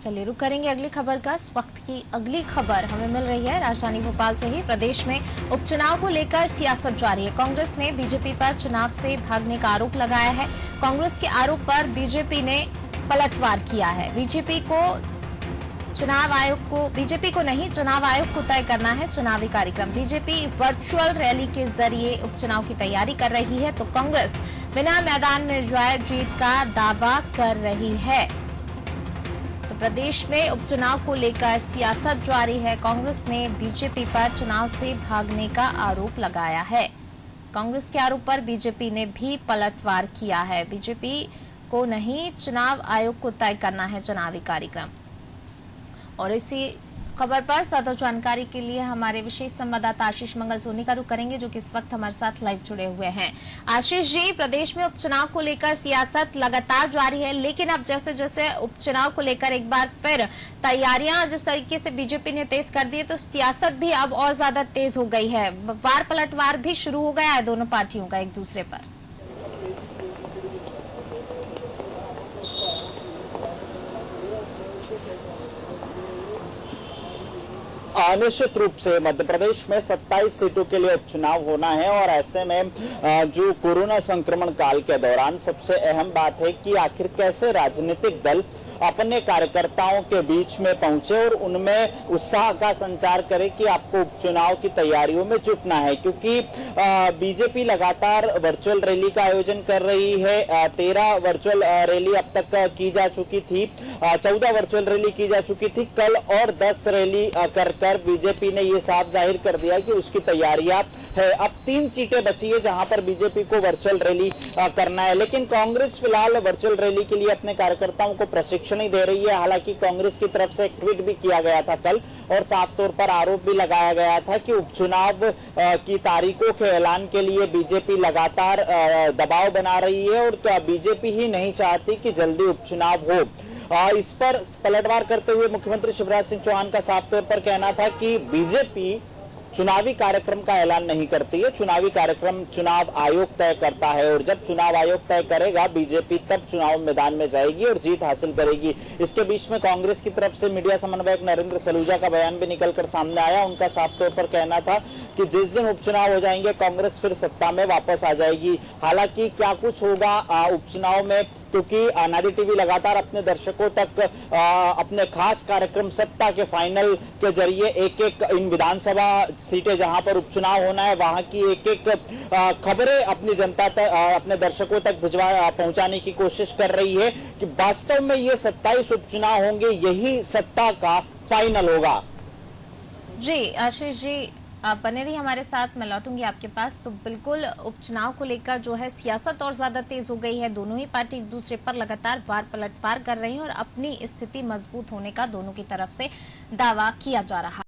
चलिए रुक करेंगे अगली खबर का। इस वक्त की अगली खबर हमें मिल रही है राजधानी भोपाल से ही। प्रदेश में उपचुनाव को लेकर सियासत जारी है। कांग्रेस ने बीजेपी पर चुनाव से भागने का आरोप लगाया है। कांग्रेस के आरोप पर बीजेपी ने पलटवार किया है। बीजेपी को नहीं, चुनाव आयोग को तय करना है चुनावी कार्यक्रम। बीजेपी वर्चुअल रैली के जरिए उपचुनाव की तैयारी कर रही है, तो कांग्रेस बिना मैदान में जाए जीत का दावा कर रही है। तो प्रदेश में उपचुनाव को लेकर सियासत जारी है। कांग्रेस ने बीजेपी पर चुनाव से भागने का आरोप लगाया है। कांग्रेस के आरोप पर बीजेपी ने भी पलटवार किया है। बीजेपी को नहीं, चुनाव आयोग को तय करना है चुनावी कार्यक्रम। और इसी खबर पर ज्यादा जानकारी के लिए हमारे विशेष संवाददाता आशीष मंगल सोनी का रुख करेंगे, जो कि इस वक्त हमारे साथ लाइव जुड़े हुए हैं। आशीष जी, प्रदेश में उपचुनाव को लेकर सियासत लगातार जारी है, लेकिन अब जैसे जैसे उपचुनाव को लेकर एक बार फिर तैयारियां जिस तरीके से बीजेपी ने तेज कर दी है, तो सियासत भी अब और ज्यादा तेज हो गई है। वार पलटवार भी शुरू हो गया है दोनों पार्टियों का एक दूसरे पर। निश्चित रूप से मध्य प्रदेश में 27 सीटों के लिए उपचुनाव होना है और ऐसे में जो कोरोना संक्रमण काल के दौरान सबसे अहम बात है कि आखिर कैसे राजनीतिक दल अपने कार्यकर्ताओं के बीच में पहुंचे और उनमें उत्साह का संचार करे कि आपको उपचुनाव की तैयारियों में जुटना है, क्योंकि बीजेपी लगातार वर्चुअल रैली का आयोजन कर रही है। 13 वर्चुअल रैली अब तक की जा चुकी थी, 14 वर्चुअल रैली की जा चुकी थी कल, और 10 रैली कर बीजेपी ने ये साफ जाहिर कर दिया कि उसकी तैयारियां है। अब 3 सीटें बची है जहां पर बीजेपी को वर्चुअल रैली करना है, लेकिन कांग्रेस फिलहाल वर्चुअल रैली के लिए अपने कार्यकर्ताओं को प्रशिक्षण नहीं दे रही है। हालांकि कांग्रेस की तरफ से एक ट्वीट भी किया गया था कल, और साफ तौर पर आरोप भी लगाया गया था कि उपचुनाव की तारीखों के ऐलान के लिए बीजेपी लगातार दबाव बना रही है और बीजेपी ही नहीं चाहती कि जल्दी उपचुनाव हो। इस पर पलटवार करते हुए मुख्यमंत्री शिवराज सिंह चौहान का साफ तौर पर कहना था कि बीजेपी चुनावी कार्यक्रम का ऐलान नहीं करती है, चुनावी कार्यक्रम चुनाव आयोग तय करता है, और जब चुनाव आयोग तय करेगा बीजेपी तब चुनाव मैदान में जाएगी और जीत हासिल करेगी। इसके बीच में कांग्रेस की तरफ से मीडिया समन्वयक नरेंद्र सलूजा का बयान भी निकलकर सामने आया। उनका साफ तौर पर कहना था कि जिस दिन उपचुनाव हो जाएंगे कांग्रेस फिर सत्ता में वापस आ जाएगी। हालांकि क्या कुछ होगा उपचुनाव में, क्योंकि नादी टीवी लगातार अपने दर्शकों तक अपने खास कार्यक्रम सत्ता के फाइनल के जरिए एक एक इन विधानसभा सीटें जहां पर उपचुनाव होना है वहां की एक एक खबरें अपनी जनता तक, अपने दर्शकों तक पहुंचाने की कोशिश कर रही है कि वास्तव में ये 27 उपचुनाव होंगे, यही सत्ता का फाइनल होगा। जी आशीष जी, आप बने रहिए हमारे साथ, मैं लौटूंगी आपके पास। तो बिल्कुल उपचुनाव को लेकर जो है सियासत और ज्यादा तेज हो गई है। दोनों ही पार्टी एक दूसरे पर लगातार वार पलटवार कर रही है और अपनी स्थिति मजबूत होने का दोनों की तरफ से दावा किया जा रहा है।